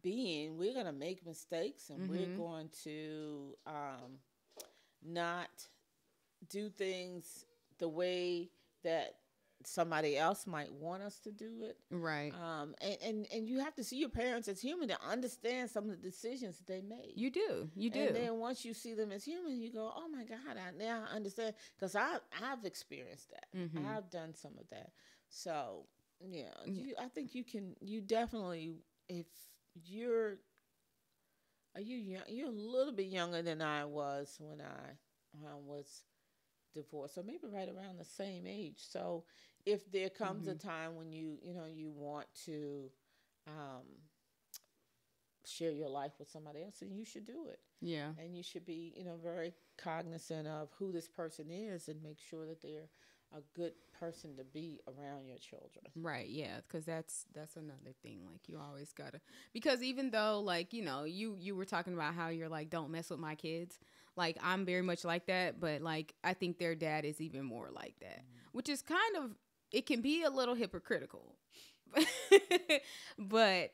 being, we're going to make mistakes, and we're going to not do things the way that somebody else might want us to do it. Right. And you have to see your parents as human to understand some of the decisions that they made. You do. And then once you see them as human, you go, oh my God, now I understand, because I've experienced that. I've done some of that. So I think you definitely, if you're young, you're a little bit younger than I was when I was divorced, or maybe right around the same age. So if there comes a time when you want to share your life with somebody else, then you should do it. Yeah. And you should be, very cognizant of who this person is, and make sure that they're a good person to be around your children. Right. Yeah. Because that's another thing. Like, you always gotta, because even though, like, you were talking about how you're like, don't mess with my kids. Like, I'm very much like that, but, like, I think their dad is even more like that, which is kind of, it can be a little hypocritical. But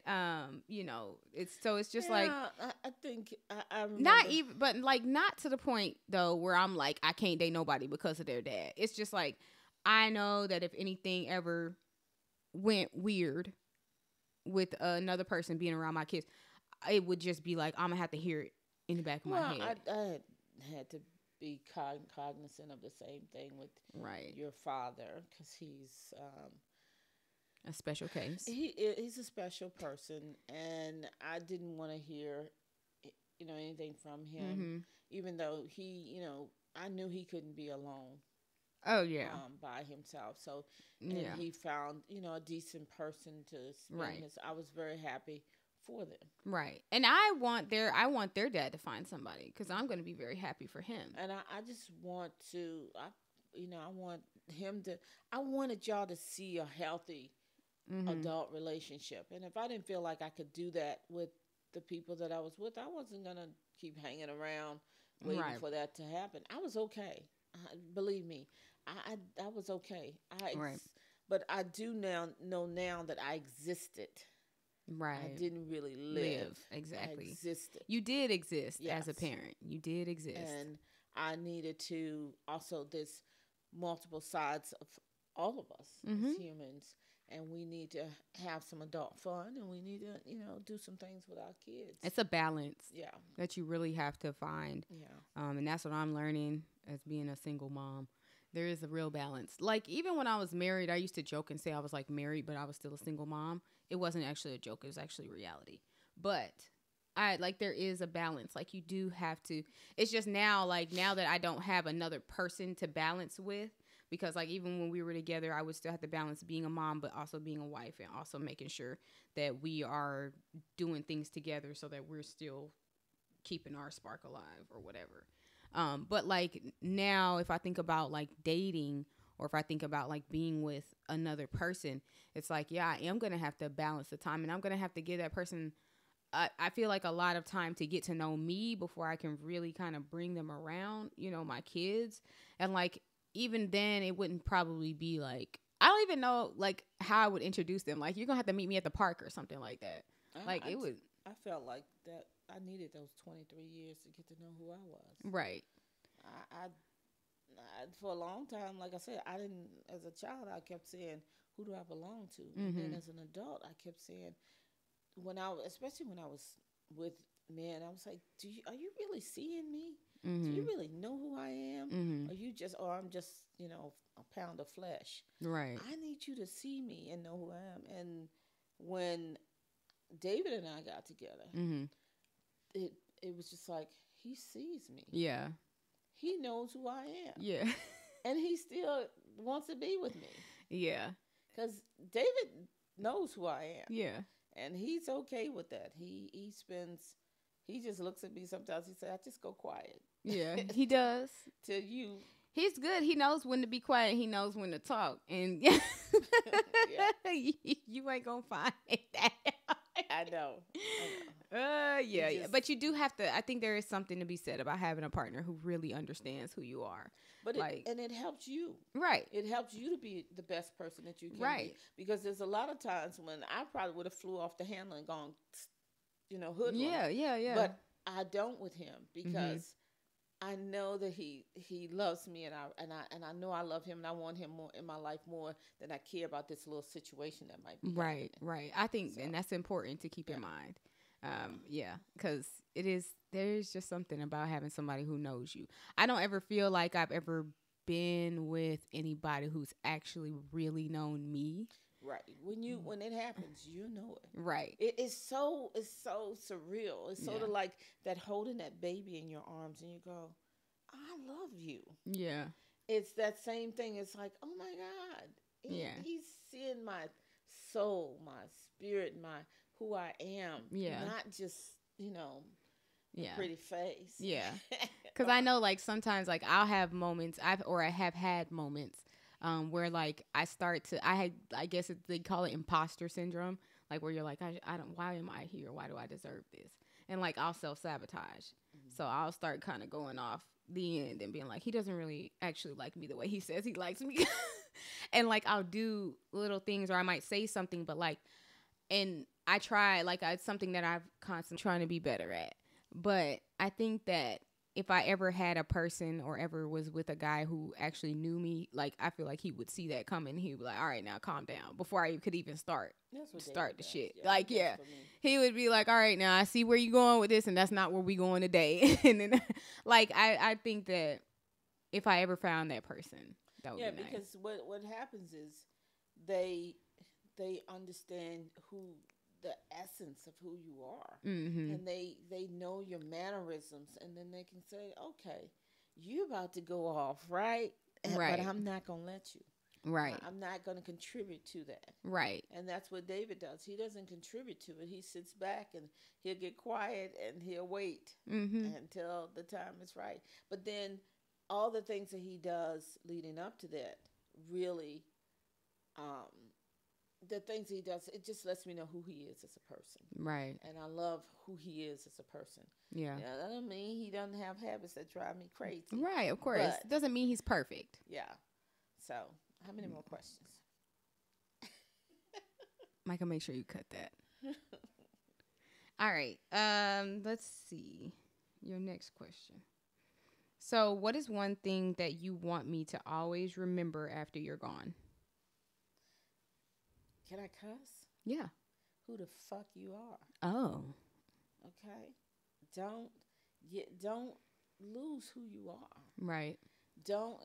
it's just like, I think I remember. Not even, but like, not to the point though where I'm like, I can't date nobody because of their dad. It's just like, I know that if anything ever went weird with another person being around my kids, it would just be like, I'm gonna have to hear it in the back of my head. I had to be cognizant of the same thing with your father, because he's a special case. He's a special person, and I didn't want to hear, anything from him, even though he, I knew he couldn't be alone. Oh yeah, by himself. So, and he found, a decent person to spend his. I was very happy for them. Right, and I want their dad to find somebody, because I'm going to be very happy for him. And I just want to, I want him to. I wanted y'all to see a healthy adult relationship. And if I didn't feel like I could do that with the people that I was with, I wasn't going to keep hanging around waiting for that to happen. I was okay. Believe me, I was okay. But I do now know that I existed Right. I didn't really live. Exactly. I existed. You did exist Yes. as a parent. You did exist. And I needed to also, there's multiple sides of all of us as humans, and we need to have some adult fun, and we need to, do some things with our kids. It's a balance. Yeah. That you really have to find. Yeah. And that's what I'm learning as being a single mom. There is a real balance. Like, even when I was married, I used to joke and say I was like married, but I was still a single mom. It wasn't actually a joke. It was actually reality. But there is a balance. Like, you do have to. It's just now that I don't have another person to balance with, because like even when we were together, I would still have to balance being a mom, but also being a wife, and also making sure that we are doing things together so that we're still keeping our spark alive or whatever. But like now, if I think about like dating, or if I think about like being with another person, it's like, yeah, I am going to have to balance the time, and I'm going to have to give that person, I feel like, a lot of time to get to know me before I can really kind of bring them around, my kids. And like, even then it wouldn't probably be like, I don't even know like how I would introduce them. Like, you're going to have to meet me at the park or something like that. I felt like that I needed those 23 years to get to know who I was. Right. I for a long time, like I said, I didn't, as a child, I kept saying, who do I belong to? And then as an adult, I kept saying, especially when I was with men, I was like, are you really seeing me? Do you really know who I am? Or I'm just, a pound of flesh. Right. I need you to see me and know who I am. And when David and I got together, it was just like, he sees me. Yeah. He knows who I am. Yeah. And he still wants to be with me. Yeah. Because David knows who I am. Yeah. And he's okay with that. He just looks at me sometimes. He says, I just go quiet. Yeah, he does. Till you. He's good. He knows when to be quiet. He knows when to talk. And Yeah. You ain't going to find that. I know. Yeah. But you do have to, I think there is something to be said about having a partner who really understands who you are. But it helps you. Right. It helps you to be the best person that you can be. Because there's a lot of times when I probably would have flew off the handle and gone, hoodlum. Yeah. But I don't with him, because I know that he loves me, and I know I love him, and I want him more in my life more than I care about this little situation that might be happening. Right. I think, and that's important to keep in mind. Because there's just something about having somebody who knows you. I don't ever feel like I've ever been with anybody who's actually really known me. Right. When it happens, you know it. Right. It's so surreal. It's sort of like that, holding that baby in your arms and you go, I love you. Yeah. It's that same thing. It's like, oh my God. He's seeing my soul, my spirit, who I am. Yeah. Not just, a pretty face. Yeah. Because I know, like, sometimes, like, I'll have moments, I have had moments where, like, I guess they call it imposter syndrome, like, where you're like, I don't, why am I here? Why do I deserve this? And, like, I'll self-sabotage. So I'll start kind of going off the end and being like, he doesn't really actually like me the way he says he likes me. And, like, I'll do little things, or I might say something, but, like, and I try, like, it's something that I've constantly trying to be better at. But I think that if I ever had a person, or ever was with a guy who actually knew me, like, I feel like he would see that coming. He would be like, all right, now calm down, before I could even start the shit. Yeah, like, he would be like, all right, now I see where you're going with this, and that's not where we going today. And then, like, I think that if I ever found that person, that would be nice. Yeah, because what happens is they understand the essence of who you are, and they know your mannerisms, and then they can say, okay, you about to go off, right? But I'm not gonna let you. Right. I'm not gonna contribute to that. Right. And that's what David does. He doesn't contribute to it. He sits back and he'll get quiet and he'll wait until the time is right. But then all the things that he does leading up to that, really, the things he does, it just lets me know who he is as a person. Right. And I love who he is as a person. Yeah. That doesn't mean he doesn't have habits that drive me crazy. Right, of course. But doesn't mean he's perfect. Yeah. So, how many more questions? Micah, make sure you cut that. All right. Let's see. Your next question. So, what is one thing that you want me to always remember after you're gone? Can I cuss? Yeah. Who the fuck you are? Oh. Okay. Don't lose who you are. Right. Don't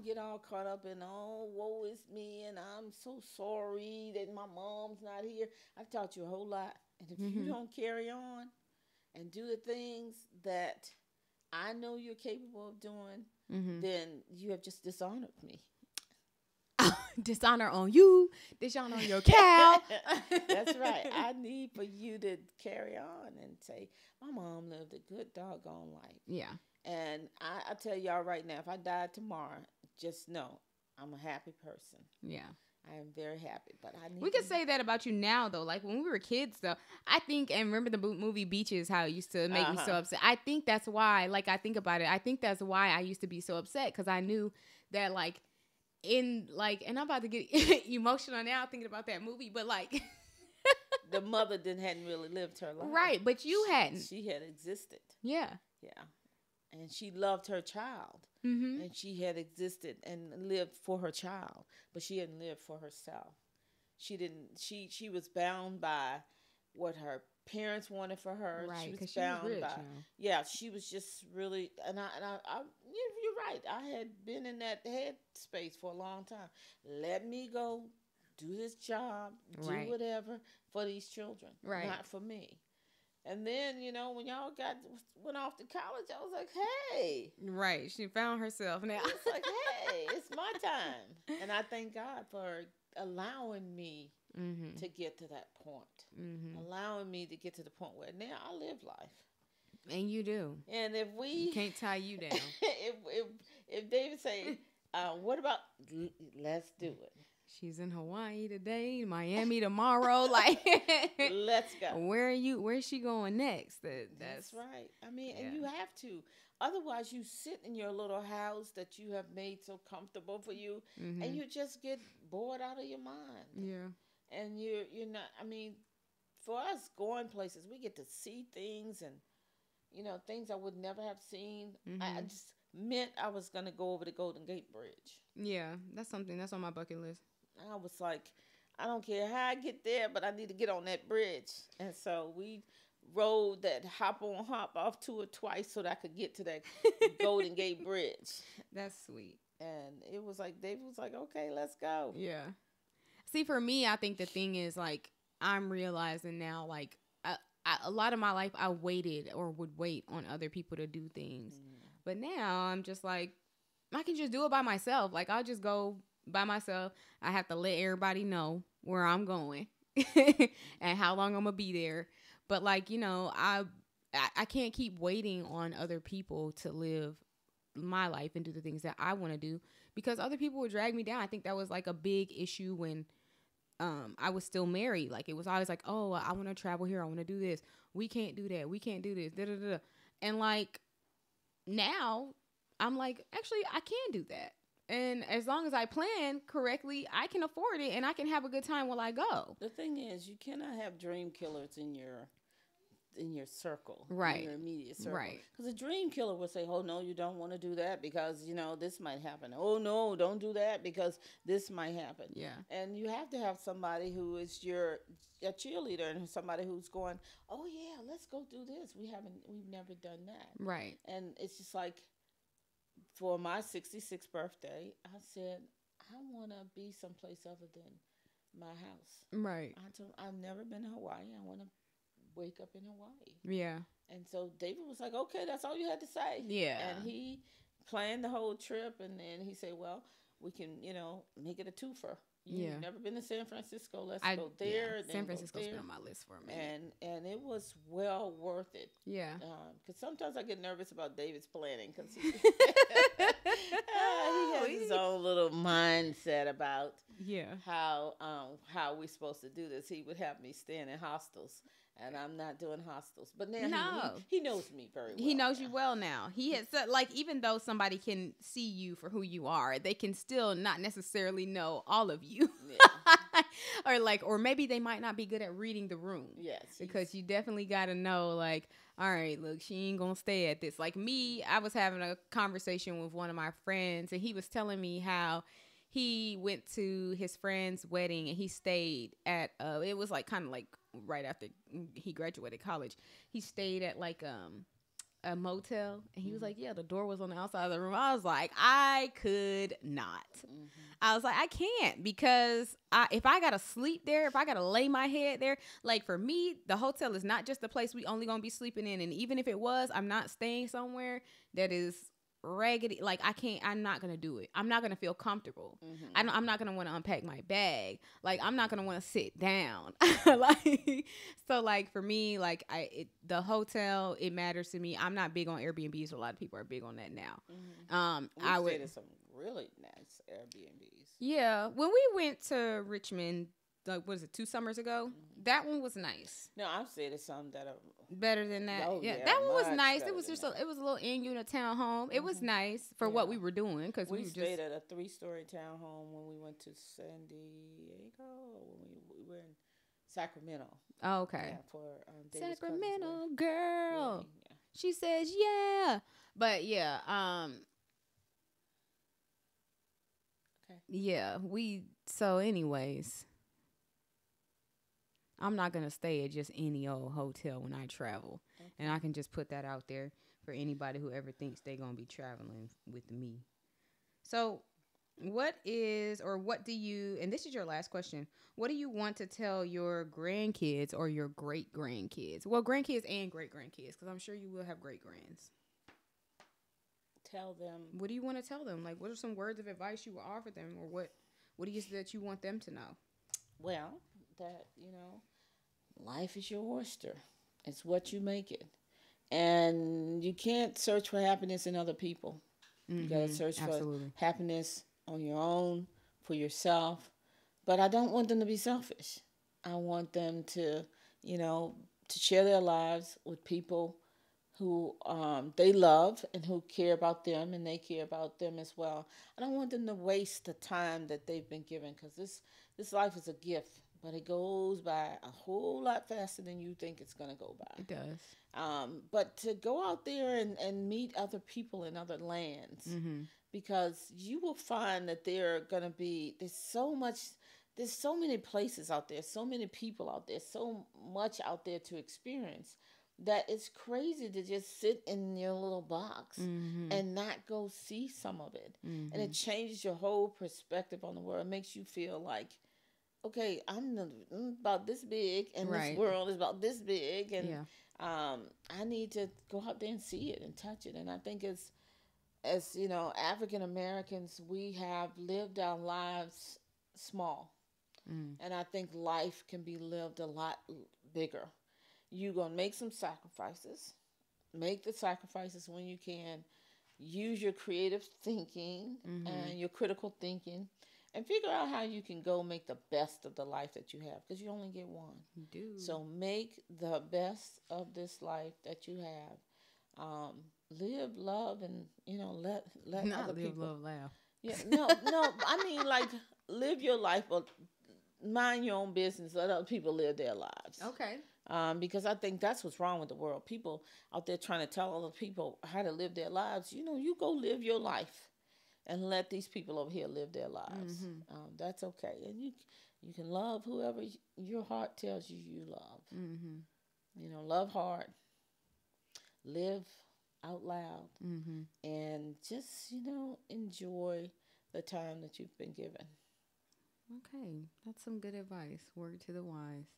get all caught up in, oh, woe is me, and I'm so sorry that my mom's not here. I've taught you a whole lot. And if you don't carry on and do the things that I know you're capable of doing, then you have just dishonored me. Dishonor on you, dishonor on your cow. That's right. I need for you to carry on and say, my mom lived a good doggone life. Yeah. And I tell y'all right now, if I died tomorrow, just know I'm a happy person. Yeah. I am very happy. But we could say that about you now, though. Like when we were kids, though, I think, and remember the movie Beaches, how it used to make me so upset. I think that's why, like, I think about it. I think that's why I used to be so upset, because I knew that, like, and I'm about to get emotional now thinking about that movie, but like the mother hadn't really lived her life. Right, but you hadn't. She had existed. Yeah. Yeah. And she loved her child. And she had existed and lived for her child, but she hadn't lived for herself. She was bound by what her parents wanted for her. Right, she was she bound was rich, by. Yeah, she was just really, and I you're right. I had been in that head space for a long time. Let me go do this job, do whatever for these children, not for me. And then, when y'all went off to college, I was like, hey. Right. She found herself now. It's like, hey, it's my time. And I thank God for allowing me to get to that point. Allowing me to get to the point where now I live life. And you do. And if we... You can't tie you down. if David say, what about... Let's do it. She's in Hawaii today, Miami tomorrow. Like, let's go. Where's she going next? That's right. And you have to. Otherwise, you sit in your little house that you have made so comfortable for you, and you just get bored out of your mind. Yeah. And you're not. For us going places, we get to see things and things I would never have seen. I just meant I was gonna go over the Golden Gate Bridge. Yeah, that's something that's on my bucket list. I was like, I don't care how I get there, but I need to get on that bridge. And so we rode that hop on, hop off to it twice so that I could get to that Golden Gate Bridge. That's sweet. And it was like, David was like, okay, let's go. Yeah. See, for me, I think the thing is, like, I'm realizing now, like, a lot of my life, I waited or would wait on other people to do things. But now I'm just like, I can just do it by myself. Like, I'll just go by myself. I have to let everybody know where I'm going and how long I'm gonna be there. But like, I can't keep waiting on other people to live my life and do the things that I want to do, because other people would drag me down. I think that was like a big issue when I was still married. Like, it was always like, oh, I want to travel here, I want to do this, we can't do that, we can't do this, da da da. And like, now I'm like, actually, I can do that. And as long as I plan correctly, I can afford it and I can have a good time while I go. The thing is, you cannot have dream killers in your circle, right? In your immediate circle, right? Because a dream killer would say, "Oh no, you don't want to do that because this might happen. Oh no, don't do that because this might happen." Yeah. And you have to have somebody who is your cheerleader and somebody who's going, "Oh yeah, let's go do this. We've never done that." Right. And it's just like, for my 66th birthday, I said, I want to be someplace other than my house. Right. I've never been to Hawaii. I want to wake up in Hawaii. Yeah. And so David was like, okay, that's all you had to say. Yeah. And he planned the whole trip, and then he said, well, we can, make it a twofer. You've never been to San Francisco. Let's go there. Yeah. San Francisco's been on my list for a minute. And it was well worth it. Yeah. Because sometimes I get nervous about David's planning, because he has his own little mindset about how we're supposed to do this. He would have me staying in hostels. And I'm not doing hostels. But now he knows me very well. He knows you well now. He has, like, even though somebody can see you for who you are, they can still not necessarily know all of you. Or like, or maybe they might not be good at reading the room. Yes. Because you definitely got to know, like, all right, look, she ain't going to stay at this. Like me, I was having a conversation with one of my friends, and he was telling me how he went to his friend's wedding and he stayed at, it was like kind of like right after he graduated college. He stayed at like, a motel, and he was like, yeah, the door was on the outside of the room. I was like, I could not. I was like, I can't, because if I gotta sleep there, if I gotta lay my head there, like for me, the hotel is not just the place we only gonna be sleeping in. And even if it was, I'm not staying somewhere that is raggedy. Like I'm not gonna do it. I'm not gonna feel comfortable. I'm not gonna want to unpack my bag. Like I'm not gonna want to sit down. Like, so like for me, like the hotel, it matters to me. I'm not big on Airbnbs. A lot of people are big on that now. I would stayed at some really nice Airbnbs. Yeah, when we went to Richmond, like what is it, 2 summers ago? That one was nice. No, I've stayed at some that are better than that. Oh, yeah, yeah, that one was nice. It better was than just that. it was a little in-unit townhome. It was nice for what we were doing, because we we were stayed just at a 3-story townhome when we went to San Diego. When we were in Sacramento. oh, okay. Yeah, for David's Sacramento cousin's girl. wedding. Yeah. She says, yeah. But yeah, Okay. yeah, so anyways, I'm not going to stay at just any old hotel when I travel. Okay. And I can just put that out there for anybody who ever thinks they're going to be traveling with me. So what do you, and this is your last question, what do you want to tell your grandkids or your great-grandkids? Well, grandkids and great-grandkids, because I'm sure you will have great-grands. Tell them. What do you want to tell them? Like, what are some words of advice you will offer them, or what is it that you want them to know? Well, that, life is your oyster. It's what you make it. And you can't search for happiness in other people. You got to search for happiness on your own, for yourself. But I don't want them to be selfish. I want them to, to share their lives with people who they love and who care about them, and they care about them as well. I don't want them to waste the time that they've been given, because this life is a gift, but it goes by a whole lot faster than you think it's going to go by. It does. But to go out there and meet other people in other lands, because you will find that there's so many places out there, so many people out there, so much out there to experience, that it's crazy to just sit in your little box and not go see some of it. And it changes your whole perspective on the world. It makes you feel like, okay, I'm about this big, and this world is about this big, and I need to go out there and see it and touch it. And I think as African Americans, we have lived our lives small, and I think life can be lived a lot bigger. You're going to make some sacrifices. Make the sacrifices when you can. Use your creative thinking and your critical thinking, and figure out how you can go make the best of the life that you have, because you only get one. You do. So make the best of this life that you have. Live, love, and let Not other live, people. love, laugh. Yeah, no. I mean, like, live your life, but mind your own business. Let other people live their lives. Okay. Because I think that's what's wrong with the world. People out there trying to tell other people how to live their lives. You go live your life, and let these people over here live their lives. That's okay. And you can love whoever your heart tells you love. Love hard, live out loud, and just enjoy the time that you've been given. Okay, that's some good advice. Word to the wise.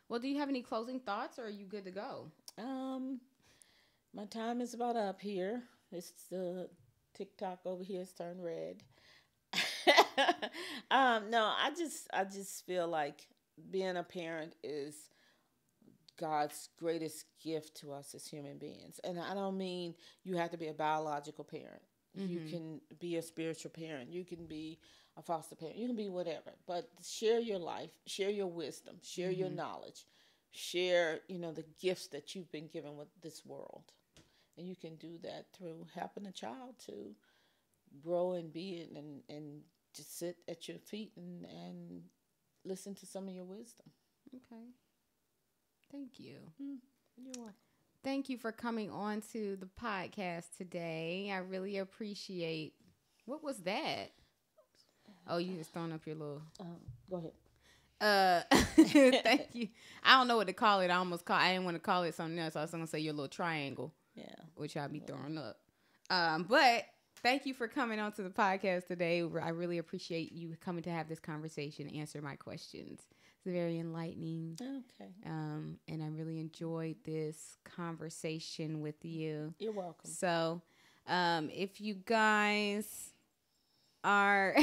Well, do you have any closing thoughts, or are you good to go? My time is about up here. It's the TikTok over here is turned red. No, I just feel like being a parent is God's greatest gift to us as human beings. And I don't mean you have to be a biological parent. You can be a spiritual parent. You can be a foster parent. You can be whatever. But share your life, share your wisdom, share your knowledge, share, the gifts that you've been given with this world. And you can do that through helping a child to grow and be and just sit at your feet and listen to some of your wisdom. Okay. Thank you. You're welcome. Thank you for coming on to the podcast today. I really appreciate. What was that? Oh, you just throwing up your little. Go ahead. Thank you. I don't know what to call it. I didn't want to call it something else. I was gonna say your little triangle. Yeah. Which I'll be throwing up. But thank you for coming on to the podcast today. I really appreciate you coming to have this conversation, answer my questions. It's very enlightening. Okay. And I really enjoyed this conversation with you. You're welcome. So, if you guys are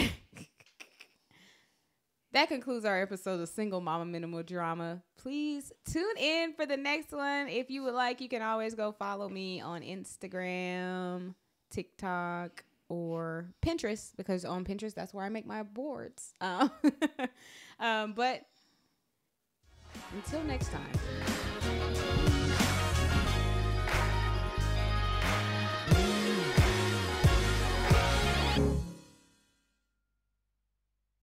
that concludes our episode of Single Mama Minimal Drama. Please tune in for the next one. If you would like, you can always go follow me on Instagram, TikTok, or Pinterest, because on Pinterest, that's where I make my boards. But until next time.